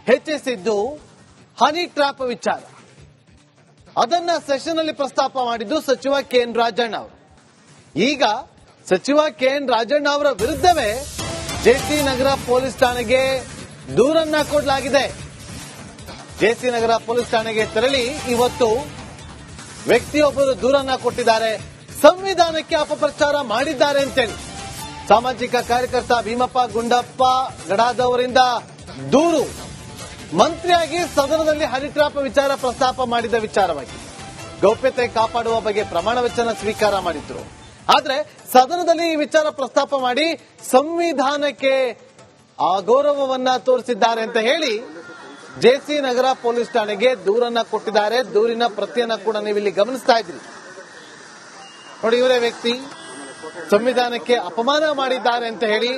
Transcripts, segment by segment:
ಹೆಚ್ಚಿಸಿದ್ದು honey trap ವಿಚಾರ. ಅದನ್ನ session ಅಲ್ಲಿ ಪ್ರಸ್ತಾಪ ಮಾಡಿದ್ದು ಸಚಿವ ಕೆ.ಎನ್. ರಾಜಣ್ಣ ಅವರು. ಈಗ ಸಚಿವ ಕೆ.ಎನ್. ರಾಜಣ್ಣ ಅವರ ವಿರುದ್ಧವೇ ಜೆಸಿ ನಗರ ಪೊಲೀಸ್ ಠಾಣೆಗೆ ದೂರನ್ನ ಕೊಡಲಾಗಿದೆ. ಜೆಸಿ ನಗರ ಪೊಲೀಸ್ ಠಾಣೆಗೆ ತೆರಳಿ ಇವತ್ತು ವ್ಯಕ್ತಿಯೊಬ್ಬರು ದೂರನ್ನ ಕೊಟ್ಟಿದ್ದಾರೆ. ಸಂವಿಧಾನಕ್ಕೆ ಅಪಪ್ರಚಾರ ಮಾಡಿದ್ದಾರೆ ಅಂತೇಳಿ ಸಾಮಾಜಿಕ ಕಾರ್ಯಕರ್ತ ಭೀಮಪ್ಪ ಗುಂಡಪ್ಪ ಗಡಾದವರಿಂದ ದೂರು. ಮಂತ್ರಿಯಾಗಿ ಸದನದಲ್ಲಿ ಹನಿ ಟ್ರ್ಯಾಪ್ ವಿಚಾರ ಪ್ರಸ್ತಾಪ ಮಾಡಿದ ವಿಚಾರವಾಗಿ ಗೌಪ್ಯತೆ ಕಾಪಾಡುವ ಬಗ್ಗೆ ಪ್ರಮಾಣ ವಚನ ಸ್ವೀಕಾರ ಮಾಡಿದ್ರು. ಆದ್ರೆ ಸದನದಲ್ಲಿ ಈ ವಿಚಾರ ಪ್ರಸ್ತಾಪ ಮಾಡಿ ಸಂವಿಧಾನಕ್ಕೆ ಅಗೌರವವನ್ನ ತೋರಿಸಿದ್ದಾರೆ ಅಂತ ಹೇಳಿ ಜೆಸಿ ನಗರ ಪೊಲೀಸ್ ಠಾಣೆಗೆ ದೂರನ್ನ ಕೊಟ್ಟಿದ್ದಾರೆ. ದೂರಿನ ಪ್ರತಿಯನ್ನ ಕೂಡ ನೀವಿಲ್ಲಿ ಗಮನಿಸ್ತಾ ಇದ್ದೀರಿ ನೋಡಿ. ಇವರೇ ವ್ಯಕ್ತಿ ಸಂವಿಧಾನಕ್ಕೆ ಅಪಮಾನ ಮಾಡಿದ್ದಾರೆ ಅಂತ ಹೇಳಿ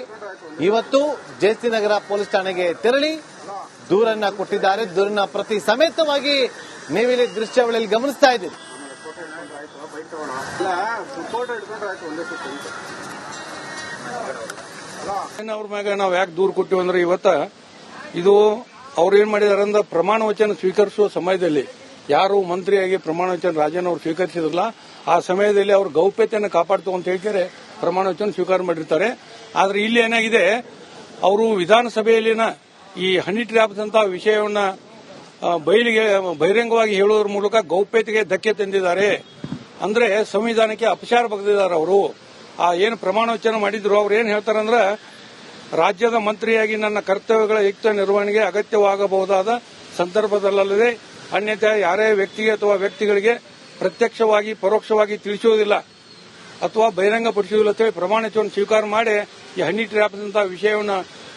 ಇವತ್ತು ಜೆಸಿ ನಗರ ಪೊಲೀಸ್ ಠಾಣೆಗೆ ತೆರಳಿ ದೂರನ್ನ ಕೊಟ್ಟಿದ್ದಾರೆ. ದೂರಿನ ಪ್ರತಿ ಸಮೇತವಾಗಿ ನೀವಿಲ್ಲಿ ದೃಶ್ಯಾವಳಿಯಲ್ಲಿ ಗಮನಿಸ್ತಾ ಇದ್ದೀರಿ. ಅವ್ರ ಮ್ಯಾಗ ನಾವು ಯಾಕೆ ದೂರು ಕೊಟ್ಟಿವಿ ಅಂದ್ರೆ ಇವತ್ತ ಇದು ಅವ್ರು ಏನ್ ಮಾಡಿದಾರೆ ಅಂದ್ರೆ ಪ್ರಮಾಣ ವಚನ ಸ್ವೀಕರಿಸುವ ಸಮಯದಲ್ಲಿ ಯಾರು ಮಂತ್ರಿಯಾಗಿ ಪ್ರಮಾಣ ವಚನ ರಾಜಣ್ಣ ಅವರು ಸ್ವೀಕರಿಸಿದ್ರಲ್ಲ ಆ ಸಮಯದಲ್ಲಿ ಅವ್ರ ಗೌಪ್ಯತೆಯನ್ನು ಕಾಪಾಡ್ತು ಅಂತ ಹೇಳ್ತಾರೆ ಪ್ರಮಾಣ ವಚನ ಸ್ವೀಕಾರ ಮಾಡಿರ್ತಾರೆ. ಆದ್ರೆ ಇಲ್ಲಿ ಏನಾಗಿದೆ, ಅವರು ವಿಧಾನಸಭೆಯಲ್ಲಿನ ಈ ಹನಿ ಟ್ರ್ಯಾಪ್ಸ್ ಅಂತ ವಿಷಯವನ್ನ ಬಹಿರಂಗವಾಗಿ ಹೇಳುವುದರ ಮೂಲಕ ಗೌಪ್ಯತೆಗೆ ಧಕ್ಕೆ ತಂದಿದ್ದಾರೆ. ಅಂದ್ರೆ ಸಂವಿಧಾನಕ್ಕೆ ಅಪಚಾರ ಬಗೆದಿದ್ದಾರೆ. ಅವರು ಆ ಏನು ಪ್ರಮಾಣ ವಚನ ಮಾಡಿದ್ರು ಅವ್ರು ಏನ್ ಹೇಳ್ತಾರಂದ್ರೆ, ರಾಜ್ಯದ ಮಂತ್ರಿಯಾಗಿ ನನ್ನ ಕರ್ತವ್ಯಗಳ ಯುಕ್ತ ನಿರ್ವಹಣೆಗೆ ಅಗತ್ಯವಾಗಬಹುದಾದ ಸಂದರ್ಭದಲ್ಲದೆ ಅನ್ಯಥಾ ಯಾರೇ ವ್ಯಕ್ತಿಗೆ ಅಥವಾ ವ್ಯಕ್ತಿಗಳಿಗೆ ಪ್ರತ್ಯಕ್ಷವಾಗಿ ಪರೋಕ್ಷವಾಗಿ ತಿಳಿಸುವುದಿಲ್ಲ ಅಥವಾ ಬಹಿರಂಗಪಡಿಸುವುದಿಲ್ಲ ಅಂತೇಳಿ ಪ್ರಮಾಣ ವಚನ ಸ್ವೀಕಾರ ಮಾಡಿ ಈ ಹನಿ ಟ್ರ್ಯಾಪ್ಸ್ ಅಂತ ವಿಷಯವನ್ನ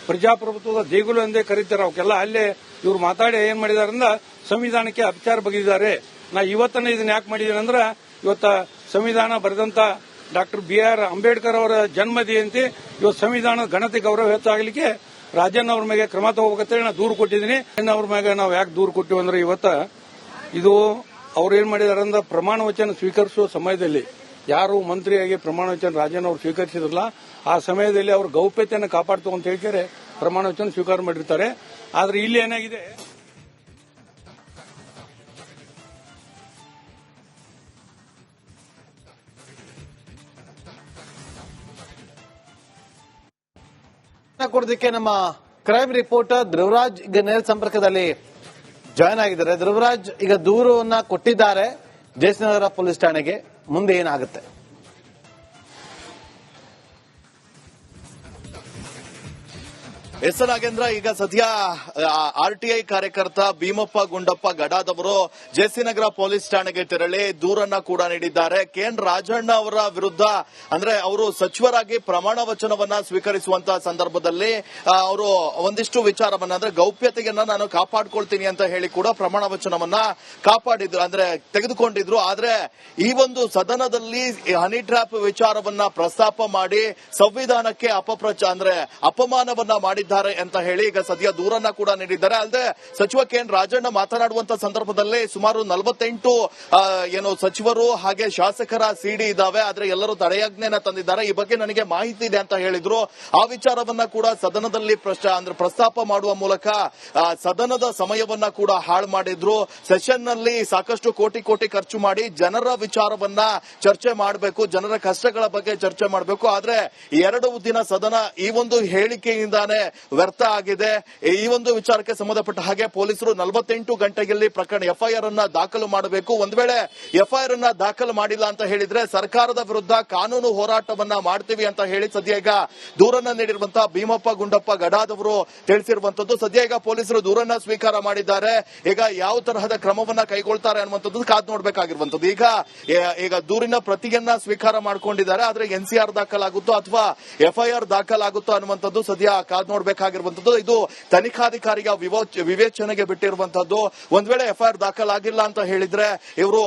ಪ್ರಜಾಪ್ರಭುತ್ವದ ದೇಗುಲು ಎಂದೇ ಕರೀತಾರೆ. ಅವಕ್ಕೆಲ್ಲ ಅಲ್ಲೇ ಇವ್ರು ಮಾತಾಡಿ ಏನ್ ಮಾಡಿದಾರೆ ಅಂದ್ರೆ ಸಂವಿಧಾನಕ್ಕೆ ಅಪಚಾರ ಬಗೆದಿದ್ದಾರೆ. ನಾ ಇವತ್ತನ್ನ ಇದನ್ನ ಯಾಕೆ ಮಾಡಿದ್ದೀನಿ ಅಂದ್ರೆ, ಇವತ್ತ ಸಂವಿಧಾನ ಬರೆದಂತ ಡಾಕ್ಟರ್ ಬಿ.ಆರ್. ಅಂಬೇಡ್ಕರ್ ಅವರ ಜನ್ಮ ಜಯಂತಿ, ಇವತ್ತು ಸಂವಿಧಾನದ ಘನತೆ ಗೌರವ ಹೆಚ್ಚಾಗಲಿಕ್ಕೆ ರಾಜಣ್ಣ ಅವ್ರ ಮೇಲೆ ಕ್ರಮ ತಗೋಬೇಕಂತೇಳಿ ನಾನು ದೂರು ಕೊಟ್ಟಿದ್ದೀನಿ. ಅವ್ರ ಮೇಲೆ ನಾವು ಯಾಕೆ ದೂರು ಕೊಟ್ಟಿವಿ ಅಂದ್ರೆ ಇವತ್ತ ಇದು ಅವ್ರು ಏನ್ ಮಾಡಿದಾರೆ ಅಂದ್ರೆ ಪ್ರಮಾಣ ವಚನ ಸ್ವೀಕರಿಸುವ ಸಮಯದಲ್ಲಿ ಯಾರು ಮಂತ್ರಿಯಾಗಿ ಪ್ರಮಾಣ ವಚನ ರಾಜಣ್ಣ ಅವರು ಸ್ವೀಕರಿಸಿದ್ರಲ್ಲ ಆ ಸಮಯದಲ್ಲಿ ಅವ್ರ ಗೌಪ್ಯತೆಯನ್ನು ಕಾಪಾಡ್ತು ಅಂತ ಹೇಳ್ತಾರೆ ಪ್ರಮಾಣ ವಚನ ಸ್ವೀಕಾರ ಮಾಡಿರ್ತಾರೆ. ಆದ್ರೆ ಇಲ್ಲಿ ಏನಾಗಿದೆ, ಕೊಡೋದಕ್ಕೆ ನಮ್ಮ ಕ್ರೈಮ್ ರಿಪೋರ್ಟರ್ ಧ್ರುವರಾಜ್ ಈಗ ನೇರ ಸಂಪರ್ಕದಲ್ಲಿ ಜಾಯ್ನ್ ಆಗಿದ್ದಾರೆ. ಧ್ರುವರಾಜ್, ಈಗ ದೂರವನ್ನ ಕೊಟ್ಟಿದ್ದಾರೆ ಜೆಸಿ ನಗರ ಪೊಲೀಸ್ ಠಾಣೆಗೆ, ಮುಂದೆ ಏನಾಗುತ್ತೆ? ಎಸ್ ನಾಗೇಂದ್ರ, ಈಗ ಸದ್ಯ ಆರ್ಟಿಐ ಕಾರ್ಯಕರ್ತ ಭೀಮಪ್ಪ ಗುಂಡಪ್ಪ ಗಡಾದವರು ಜೆಸಿ ನಗರ ಪೊಲೀಸ್ ಠಾಣೆಗೆ ತೆರಳಿ ದೂರನ್ನ ಕೂಡ ನೀಡಿದ್ದಾರೆ. ಕೆ.ಎನ್. ರಾಜಣ್ಣ ಅವರ ವಿರುದ್ಧ ಅಂದ್ರೆ ಅವರು ಸಚಿವರಾಗಿ ಪ್ರಮಾಣ ವಚನವನ್ನ ಸ್ವೀಕರಿಸುವಂತಹ ಸಂದರ್ಭದಲ್ಲಿ ಅವರು ಒಂದಿಷ್ಟು ವಿಚಾರವನ್ನ ಅಂದ್ರೆ ಗೌಪ್ಯತೆಯನ್ನ ನಾನು ಕಾಪಾಡ್ಕೊಳ್ತೀನಿ ಅಂತ ಹೇಳಿ ಕೂಡ ಪ್ರಮಾಣ ವಚನವನ್ನ ಕಾಪಾಡಿದ್ರು, ಅಂದ್ರೆ ತೆಗೆದುಕೊಂಡಿದ್ರು. ಆದ್ರೆ ಈ ಒಂದು ಸದನದಲ್ಲಿ ಹನಿ ಟ್ರ್ಯಾಪ್ ವಿಚಾರವನ್ನ ಪ್ರಸ್ತಾಪ ಮಾಡಿ ಸಂವಿಧಾನಕ್ಕೆ ಅಪಮಾನವನ್ನ ಮಾಡಿದ್ದಾರೆ ಅಂತ ಹೇಳಿ ಈಗ ಸದ್ಯ ದೂರನ್ನ ಕೂಡ ನೀಡಿದ್ದಾರೆ. ಅಲ್ಲದೆ ಸಚಿವ ಕೆ.ಎನ್. ರಾಜಣ್ಣ ಮಾತನಾಡುವಂತ ಸಂದರ್ಭದಲ್ಲಿ ಸುಮಾರು 48 ಸಚಿವರು ಹಾಗೆ ಶಾಸಕರ ಸಿಡಿ ಇದಾವೆ, ಆದ್ರೆ ಎಲ್ಲರೂ ತಡೆಯಾಜ್ಞೆನ ತಂದಿದ್ದಾರೆ, ಈ ಬಗ್ಗೆ ನನಗೆ ಮಾಹಿತಿ ಇದೆ ಅಂತ ಹೇಳಿದ್ರು. ಆ ವಿಚಾರವನ್ನ ಕೂಡ ಸದನದಲ್ಲಿ ಪ್ರಸ್ತಾಪ ಮಾಡುವ ಮೂಲಕ ಸದನದ ಸಮಯವನ್ನ ಕೂಡ ಹಾಳು ಮಾಡಿದ್ರು. ಸೆಷನ್ ನಲ್ಲಿ ಸಾಕಷ್ಟು ಕೋಟಿ ಖರ್ಚು ಮಾಡಿ ಜನರ ವಿಚಾರವನ್ನ ಚರ್ಚೆ ಮಾಡಬೇಕು, ಜನರ ಕಷ್ಟಗಳ ಬಗ್ಗೆ ಚರ್ಚೆ ಮಾಡಬೇಕು. ಆದ್ರೆ 2 ದಿನ ಸದನ ಈ ಒಂದು ಹೇಳಿಕೆಯಿಂದಾನೇ ವ್ಯರ್ಥ ಆಗಿದೆ. ಈ ಒಂದು ವಿಚಾರಕ್ಕೆ ಸಂಬಂಧಪಟ್ಟ ಹಾಗೆ ಪೊಲೀಸರು 48 ಗಂಟೆಯಲ್ಲಿ ಪ್ರಕರಣ ಎಫ್ಐಆರ್ ಅನ್ನ ದಾಖಲು ಮಾಡಬೇಕು. ಒಂದ್ ವೇಳೆ ಎಫ್ಐಆರ್ ಅನ್ನ ದಾಖಲು ಮಾಡಿಲ್ಲ ಅಂತ ಹೇಳಿದ್ರೆ ಸರ್ಕಾರದ ವಿರುದ್ಧ ಕಾನೂನು ಹೋರಾಟವನ್ನ ಮಾಡ್ತೀವಿ ಅಂತ ಹೇಳಿ ಸದ್ಯ ಈಗ ದೂರನ್ನ ನೀಡಿರುವಂತಹ ಭೀಮಪ್ಪ ಗುಂಡಪ್ಪ ಗಡಾದವರು ತಿಳಿಸಿರುವಂತದ್ದು. ಸದ್ಯ ಈಗ ಪೊಲೀಸರು ದೂರನ್ನ ಸ್ವೀಕಾರ ಮಾಡಿದ್ದಾರೆ. ಈಗ ಯಾವ ತರಹದ ಕ್ರಮವನ್ನ ಕೈಗೊಳ್ತಾರೆ ಅನ್ನುವಂಥದ್ದು ಕಾದ್ ನೋಡ್ಬೇಕಾಗಿರುವಂತದ್ದು. ಈಗ ದೂರಿನ ಪ್ರತಿಯನ್ನ ಸ್ವೀಕಾರ ಮಾಡ್ಕೊಂಡಿದ್ದಾರೆ, ಆದ್ರೆ ಎನ್ಸಿಆರ್ ದಾಖಲಾಗುತ್ತೋ ಅಥವಾ ಎಫ್ಐಆರ್ ದಾಖಲಾಗುತ್ತೋ ಅನ್ನುವಂಥದ್ದು ಸದ್ಯ ಕಾದ್ ನೋಡ್ಬೇಕಾಗಿರುವಂತದ್ದು. ಇದು ತನಿಖಾಧಿಕಾರಿಯ ವಿವೇಚನೆಗೆ ಬಿಟ್ಟಿರುವಂತದ್ದು. ಒಂದ್ ವೇಳೆ ಎಫ್ಐಆರ್ ದಾಖಲಾಗಿಲ್ಲ ಅಂತ ಹೇಳಿದ್ರೆ ಇವರು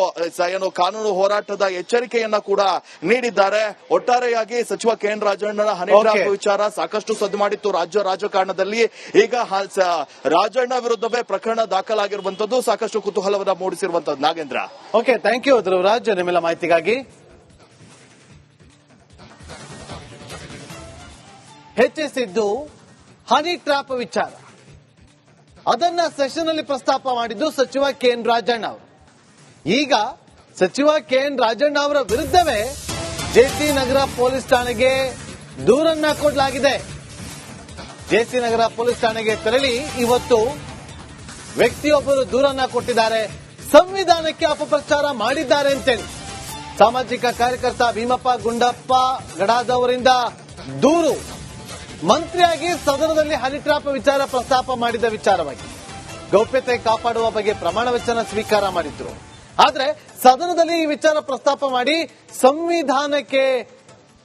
ಕಾನೂನು ಹೋರಾಟದ ಎಚ್ಚರಿಕೆಯನ್ನ ಕೂಡ ನೀಡಿದ್ದಾರೆ. ಒಟ್ಟಾರೆಯಾಗಿ ಸಚಿವ ಕೆ.ಎನ್. ರಾಜಣ್ಣನ ಹನಿ ಟ್ರ್ಯಾಪ್ ವಿಚಾರ ಸಾಕಷ್ಟು ಸದ್ದು ಮಾಡಿತ್ತು ರಾಜ್ಯ ರಾಜಕಾರಣದಲ್ಲಿ. ಈಗ ರಾಜಣ್ಣ ವಿರುದ್ಧವೇ ಪ್ರಕರಣ ದಾಖಲಾಗಿರುವಂತದ್ದು ಸಾಕಷ್ಟು ಕುತೂಹಲವನ್ನ ಮೂಡಿಸಿರುವಂತದ್ದು. Nagendra, okay, thank you Dhruvaraj ನಿಮ್ಮೆಲ್ಲ ಮಾಹಿತಿಗಾಗಿ. ಹೆಚ್ಚಿಸಿದ್ದು ಹನಿ ಟ್ರ್ಯಾಪ್ ವಿಚಾರ. ಅದನ್ನ ಸೆಷನ್ ಅಲ್ಲಿ ಪ್ರಸ್ತಾಪ ಮಾಡಿದ್ದು ಸಚಿವ ಕೆ.ಎನ್. ರಾಜಣ್ಣ ಅವರು. ಈಗ ಸಚಿವ ಕೆ.ಎನ್. ರಾಜಣ್ಣ ಅವರ ವಿರುದ್ಧವೇ ಜೆಸಿ ನಗರ ಪೊಲೀಸ್ ಠಾಣೆಗೆ ದೂರನ್ನ ಕೊಡಲಾಗಿದೆ. ಜೆಸಿ ನಗರ ಪೊಲೀಸ್ ಠಾಣೆಗೆ ತೆರಳಿ ಇವತ್ತು ವ್ಯಕ್ತಿಯೊಬ್ಬರು ದೂರನ್ನ ಕೊಟ್ಟಿದ್ದಾರೆ. ಸಂವಿಧಾನಕ್ಕೆ ಅಪಪ್ರಚಾರ ಮಾಡಿದ್ದಾರೆ ಅಂತೇಳಿ ಸಾಮಾಜಿಕ ಕಾರ್ಯಕರ್ತ ಭೀಮಪ್ಪ ಗುಂಡಪ್ಪ ಗಡಾದವರಿಂದ ದೂರು. ಮಂತ್ರಿಯಾಗಿ ಸದನದಲ್ಲಿ ಹನಿ ಟ್ರ್ಯಾಪ್ ವಿಚಾರ ಪ್ರಸ್ತಾಪ ಮಾಡಿದ ವಿಚಾರವಾಗಿ ಗೌಪ್ಯತೆ ಕಾಪಾಡುವ ಬಗ್ಗೆ ಪ್ರಮಾಣ ವಚನ ಸ್ವೀಕಾರ ಮಾಡಿದ್ರು. ಆದ್ರೆ ಸದನದಲ್ಲಿ ಈ ವಿಚಾರ ಪ್ರಸ್ತಾಪ ಮಾಡಿ ಸಂವಿಧಾನಕ್ಕೆ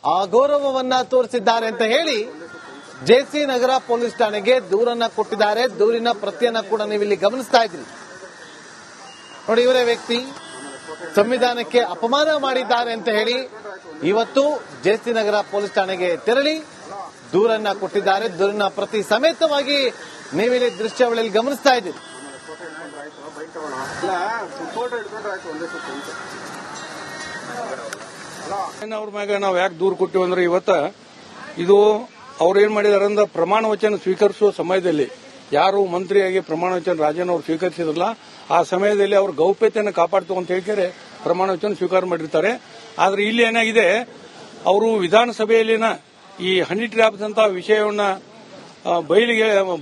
ಅಗೌರವವನ್ನ ತೋರಿಸಿದ್ದಾರೆ ಅಂತ ಹೇಳಿ ಜೆಸಿ ನಗರ ಪೊಲೀಸ್ ಠಾಣೆಗೆ ದೂರನ್ನ ಕೊಟ್ಟಿದ್ದಾರೆ. ದೂರಿನ ಪ್ರತಿಯನ್ನ ಕೂಡ ನೀವಿಲ್ಲಿ ಗಮನಿಸ್ತಾ ಇದ್ರಿ ನೋಡಿ. ಇವರೇ ವ್ಯಕ್ತಿ ಸಂವಿಧಾನಕ್ಕೆ ಅಪಮಾನ ಮಾಡಿದ್ದಾರೆ ಅಂತ ಹೇಳಿ ಇವತ್ತು ಜೆಸಿ ನಗರ ಪೊಲೀಸ್ ಠಾಣೆಗೆ ತೆರಳಿ ದೂರನ್ನ ಕೊಟ್ಟಿದ್ದಾರೆ. ದೂರಿನ ಪ್ರತಿ ಸಮೇತವಾಗಿ ನೀವಿಲ್ಲಿ ದೃಶ್ಯಾವಳಿಯಲ್ಲಿ ಗಮನಿಸ್ತಾ ಇದ್ದೀರಿ. ಅವ್ರ ಮ್ಯಾಗ ನಾವು ಯಾಕೆ ದೂರು ಕೊಟ್ಟಿವಿ ಅಂದ್ರೆ ಇವತ್ತ ಇದು ಅವ್ರೇನ್ ಮಾಡಿದಾರೆ ಅಂದ್ರೆ ಪ್ರಮಾಣ ವಚನ ಸ್ವೀಕರಿಸುವ ಸಮಯದಲ್ಲಿ ಯಾರು ಮಂತ್ರಿಯಾಗಿ ಪ್ರಮಾಣ ವಚನ ರಾಜಣ್ಣ ಅವರು ಸ್ವೀಕರಿಸಿದ್ರಲ್ಲ ಆ ಸಮಯದಲ್ಲಿ ಅವ್ರ ಗೌಪ್ಯತೆಯನ್ನು ಕಾಪಾಡ್ತು ಅಂತ ಹೇಳ್ತಾರೆ ಪ್ರಮಾಣ ವಚನ ಸ್ವೀಕಾರ ಮಾಡಿರ್ತಾರೆ. ಆದ್ರೆ ಇಲ್ಲಿ ಏನಾಗಿದೆ, ಅವರು ವಿಧಾನಸಭೆಯಲ್ಲಿನ ಈ ಹನಿ ಟ್ರ್ಯಾಪ್ಸ್ ಅಂತ ವಿಷಯವನ್ನ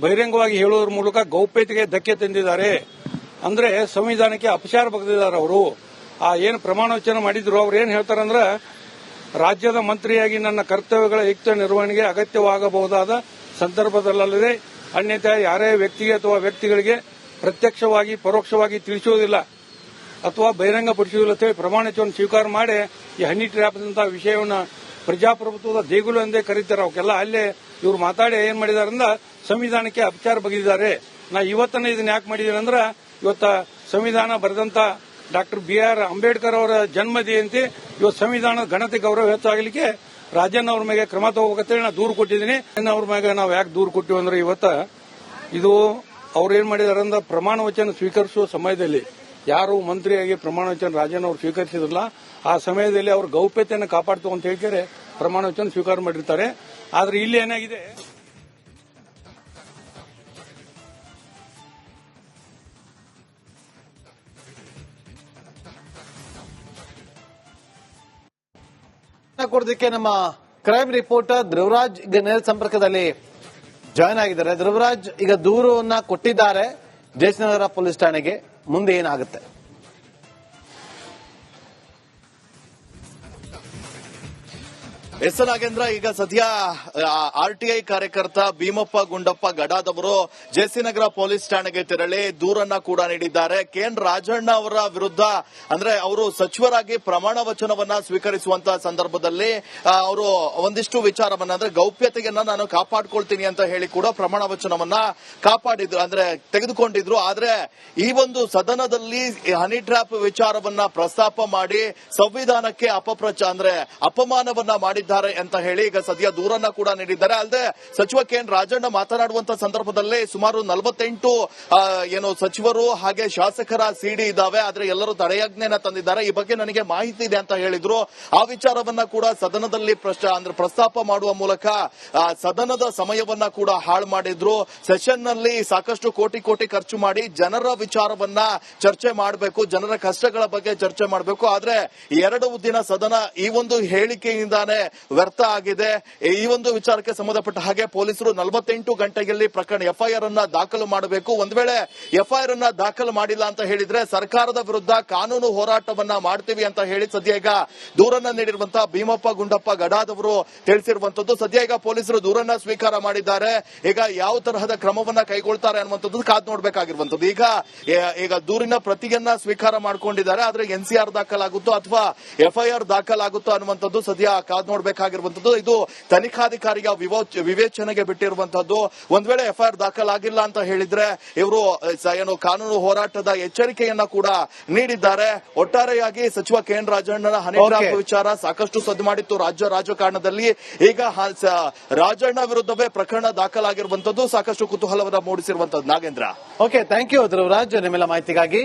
ಬಹಿರಂಗವಾಗಿ ಹೇಳುವುದರ ಮೂಲಕ ಗೌಪ್ಯತೆಗೆ ಧಕ್ಕೆ ತಂದಿದ್ದಾರೆ. ಅಂದ್ರೆ ಸಂವಿಧಾನಕ್ಕೆ ಅಪಚಾರ ಬಗೆದಿದ್ದಾರೆ ಅವರು. ಏನು ಪ್ರಮಾಣ ವಚನ ಮಾಡಿದ್ರು ಅವ್ರು ಏನ್ ಹೇಳ್ತಾರಂದ್ರೆ, ರಾಜ್ಯದ ಮಂತ್ರಿಯಾಗಿ ನನ್ನ ಕರ್ತವ್ಯಗಳ ಯುಕ್ತ ನಿರ್ವಹಣೆಗೆ ಅಗತ್ಯವಾಗಬಹುದಾದ ಸಂದರ್ಭದಲ್ಲದೆ ಅನ್ಯಥಾ ಯಾರೇ ವ್ಯಕ್ತಿಗೆ ಅಥವಾ ವ್ಯಕ್ತಿಗಳಿಗೆ ಪ್ರತ್ಯಕ್ಷವಾಗಿ ಪರೋಕ್ಷವಾಗಿ ತಿಳಿಸುವುದಿಲ್ಲ ಅಥವಾ ಬಹಿರಂಗಪಡಿಸುವುದಿಲ್ಲ ಅಂತೇಳಿ ಪ್ರಮಾಣ ವಚನ ಸ್ವೀಕಾರ ಮಾಡಿ ಈ ಹನಿ ಟ್ರ್ಯಾಪ್ಸ್ ಅಂತ ವಿಷಯವನ್ನ ಪ್ರಜಾಪ್ರಭುತ್ವದ ದೇಗುಲು ಎಂದೇ ಕರೀತಾರೆ. ಅವಕ್ಕೆಲ್ಲ ಅಲ್ಲೇ ಇವ್ರು ಮಾತಾಡಿ ಏನ್ ಮಾಡಿದಾರೆ ಅಂದ್ರೆ ಸಂವಿಧಾನಕ್ಕೆ ಅಪಚಾರ ಬಗೆದಿದ್ದಾರೆ. ನಾ ಇವತ್ತನ್ನ ಇದನ್ನ ಯಾಕೆ ಮಾಡಿದೀನಿ ಅಂದ್ರೆ, ಇವತ್ತ ಸಂವಿಧಾನ ಬರೆದಂತ ಡಾಕ್ಟರ್ ಬಿ.ಆರ್. ಅಂಬೇಡ್ಕರ್ ಅವರ ಜನ್ಮ ಜಯಂತಿ, ಇವತ್ತು ಸಂವಿಧಾನದ ಘನತೆ ಗೌರವ ಹೆಚ್ಚಾಗಲಿಕ್ಕೆ ರಾಜಣ್ಣ ಅವ್ರ ಮೇಲೆ ಕ್ರಮ ತಗೋಬೇಕಂತೇಳಿ ನಾ ದೂರು ಕೊಟ್ಟಿದ್ದೀನಿ. ಅವ್ರ ಮೇಲೆ ನಾವು ಯಾಕೆ ದೂರು ಕೊಟ್ಟಿವಿ ಅಂದ್ರೆ, ಇವತ್ತ ಇದು ಅವ್ರೇನ್ ಮಾಡಿದಾರೆ ಅಂದ್ರೆ ಪ್ರಮಾಣ ವಚನ ಸ್ವೀಕರಿಸುವ ಸಮಯದಲ್ಲಿ ಯಾರು ಮಂತ್ರಿಯಾಗಿ ಪ್ರಮಾಣ ವಚನ ರಾಜಣ್ಣ ಅವರು ಸ್ವೀಕರಿಸಿದ್ರಲ್ಲ ಆ ಸಮಯದಲ್ಲಿ ಅವ್ರ ಗೌಪ್ಯತೆಯನ್ನು ಕಾಪಾಡ್ತು ಅಂತ ಹೇಳ್ತಾರೆ ಪ್ರಮಾಣ ವಚನ ಸ್ವೀಕಾರ ಮಾಡಿರ್ತಾರೆ. ಆದ್ರೆ ಇಲ್ಲಿ ಏನಾಗಿದೆ, ಕೊಡೋದಕ್ಕೆ ನಮ್ಮ ಕ್ರೈಮ್ ರಿಪೋರ್ಟರ್ ಧ್ರುವರಾಜ್ ಈಗ ನೇರ ಸಂಪರ್ಕದಲ್ಲಿ ಜಾಯ್ನ್ ಆಗಿದ್ದಾರೆ. ಧ್ರುವರಾಜ್, ಈಗ ದೂರವನ್ನ ಕೊಟ್ಟಿದ್ದಾರೆ ಜೆಸಿ ನಗರ ಪೊಲೀಸ್ ಠಾಣೆಗೆ, ಮುಂದೆ ಏನಾಗುತ್ತೆ? ಎಸ್ ನಾಗೇಂದ್ರ, ಈಗ ಸದ್ಯ ಆರ್ಟಿಐ ಕಾರ್ಯಕರ್ತ ಭೀಮಪ್ಪ ಗುಂಡಪ್ಪ ಗಡಾದವರು ಜೆಸಿ ನಗರ ಪೊಲೀಸ್ ಠಾಣೆಗೆ ತೆರಳಿ ದೂರನ್ನ ಕೂಡ ನೀಡಿದ್ದಾರೆ. ಕೆ.ಎನ್. ರಾಜಣ್ಣ ಅವರ ವಿರುದ್ಧ, ಅಂದ್ರೆ ಅವರು ಸಚಿವರಾಗಿ ಪ್ರಮಾಣ ವಚನವನ್ನ ಸ್ವೀಕರಿಸುವಂತಹ ಸಂದರ್ಭದಲ್ಲಿ ಅವರು ಒಂದಿಷ್ಟು ವಿಚಾರವನ್ನ, ಅಂದ್ರೆ ಗೌಪ್ಯತೆಯನ್ನ ನಾನು ಕಾಪಾಡ್ಕೊಳ್ತೀನಿ ಅಂತ ಹೇಳಿ ಕೂಡ ಪ್ರಮಾಣ ವಚನವನ್ನ ಕಾಪಾಡಿದ್ರು, ಅಂದ್ರೆ ತೆಗೆದುಕೊಂಡಿದ್ರು. ಆದ್ರೆ ಈ ಒಂದು ಸದನದಲ್ಲಿ ಹನಿ ಟ್ರ್ಯಾಪ್ ವಿಚಾರವನ್ನ ಪ್ರಸ್ತಾಪ ಮಾಡಿ ಸಂವಿಧಾನಕ್ಕೆ ಅಂದ್ರೆ ಅಪಮಾನವನ್ನ ಮಾಡಿದ್ದಾರೆ ಅಂತ ಹೇಳಿ ಈಗ ಸದ್ಯ ದೂರನ್ನ ಕೂಡ ನೀಡಿದ್ದಾರೆ. ಅಲ್ಲದೆ ಸಚಿವ ಕೆ.ಎನ್. ರಾಜಣ್ಣ ಮಾತನಾಡುವಂತಹ ಸಂದರ್ಭದಲ್ಲಿ ಸುಮಾರು 48 ಏನು ಸಚಿವರು ಹಾಗೆ ಶಾಸಕರ ಸಿಡಿ ಇದ್ದಾವೆ, ಆದ್ರೆ ಎಲ್ಲರೂ ತಡೆಯಾಜ್ಞೆನ ತಂದಿದ್ದಾರೆ, ಈ ಬಗ್ಗೆ ನನಗೆ ಮಾಹಿತಿ ಇದೆ ಅಂತ ಹೇಳಿದ್ರು. ಆ ವಿಚಾರವನ್ನ ಕೂಡ ಸದನದಲ್ಲಿ ಪ್ರಸ್ತಾಪ ಮಾಡುವ ಮೂಲಕ ಸದನದ ಸಮಯವನ್ನ ಕೂಡ ಹಾಳು ಮಾಡಿದ್ರು. ಸೆಷನ್ ನಲ್ಲಿ ಸಾಕಷ್ಟು ಕೋಟಿ ಖರ್ಚು ಮಾಡಿ ಜನರ ವಿಚಾರವನ್ನ ಚರ್ಚೆ ಮಾಡಬೇಕು, ಜನರ ಕಷ್ಟಗಳ ಬಗ್ಗೆ ಚರ್ಚೆ ಮಾಡಬೇಕು. ಆದ್ರೆ 2 ದಿನ ಸದನ ಈ ಒಂದು ಹೇಳಿಕೆಯಿಂದಾನೇ ವ್ಯರ್ಥ ಆಗಿದೆ. ಈ ಒಂದು ವಿಚಾರಕ್ಕೆ ಸಂಬಂಧಪಟ್ಟ ಹಾಗೆ ಪೊಲೀಸರು 48 ಗಂಟೆಯಲ್ಲಿ ಪ್ರಕರಣ ಎಫ್ಐಆರ್ ಅನ್ನ ದಾಖಲು ಮಾಡಬೇಕು. ಒಂದ್ ವೇಳೆ ಎಫ್ಐಆರ್ ಅನ್ನ ದಾಖಲು ಮಾಡಿಲ್ಲ ಅಂತ ಹೇಳಿದ್ರೆ ಸರ್ಕಾರದ ವಿರುದ್ಧ ಕಾನೂನು ಹೋರಾಟವನ್ನ ಮಾಡ್ತೀವಿ ಅಂತ ಹೇಳಿ ಸದ್ಯ ಈಗ ದೂರನ್ನ ನೀಡಿರುವಂತಹ ಭೀಮಪ್ಪ ಗುಂಡಪ್ಪ ಗಡಾದವರು ತಿಳಿಸಿರುವಂತದ್ದು. ಸದ್ಯ ಈಗ ಪೊಲೀಸರು ದೂರನ್ನ ಸ್ವೀಕಾರ ಮಾಡಿದ್ದಾರೆ. ಈಗ ಯಾವ ತರಹದ ಕ್ರಮವನ್ನ ಕೈಗೊಳ್ತಾರೆ ಅನ್ನುವಂಥದ್ದು ಕಾದ್ ನೋಡ್ಬೇಕಾಗಿರುವಂತದ್ದು. ಈಗ ದೂರಿನ ಪ್ರತಿಯನ್ನ ಸ್ವೀಕಾರ ಮಾಡ್ಕೊಂಡಿದ್ದಾರೆ, ಆದ್ರೆ ಎನ್ಸಿಆರ್ ದಾಖಲಾಗುತ್ತೋ ಅಥವಾ ಎಫ್ಐಆರ್ ದಾಖಲಾಗುತ್ತೋ ಅನ್ನುವಂಥದ್ದು ಸದ್ಯ ಕಾದ್ ನೋಡ್ಬೇಕಾಗಿರುವಂತದ್ದು. ಇದು ತನಿಖಾಧಿಕಾರಿಯ ವಿವೇಚನೆಗೆ ಬಿಟ್ಟಿರುವಂತದ್ದು. ಒಂದ್ ವೇಳೆ ಎಫ್ಐಆರ್ ದಾಖಲಾಗಿಲ್ಲ ಅಂತ ಹೇಳಿದ್ರೆ ಇವರು ಏನು ಕಾನೂನು ಹೋರಾಟದ ಎಚ್ಚರಿಕೆಯನ್ನ ಕೂಡ ನೀಡಿದ್ದಾರೆ. ಒಟ್ಟಾರೆಯಾಗಿ ಸಚಿವ ಕೆ.ಎನ್. ರಾಜಣ್ಣನ ಹನಿ ಟ್ರ್ಯಾಪ್ ವಿಚಾರ ಸಾಕಷ್ಟು ಸದ್ದು ಮಾಡಿತ್ತು ರಾಜ್ಯ ರಾಜಕಾರಣದಲ್ಲಿ. ಈಗ ರಾಜಣ್ಣ ವಿರುದ್ಧವೇ ಪ್ರಕರಣ ದಾಖಲಾಗಿರುವಂತದ್ದು ಸಾಕಷ್ಟು ಕುತೂಹಲವನ್ನ ಮೂಡಿಸಿರುವಂತದ್ದು. Nagendra, okay, thank you Dhruvaraj ನಿಮ್ಮೆಲ್ಲ ಮಾಹಿತಿಗಾಗಿ.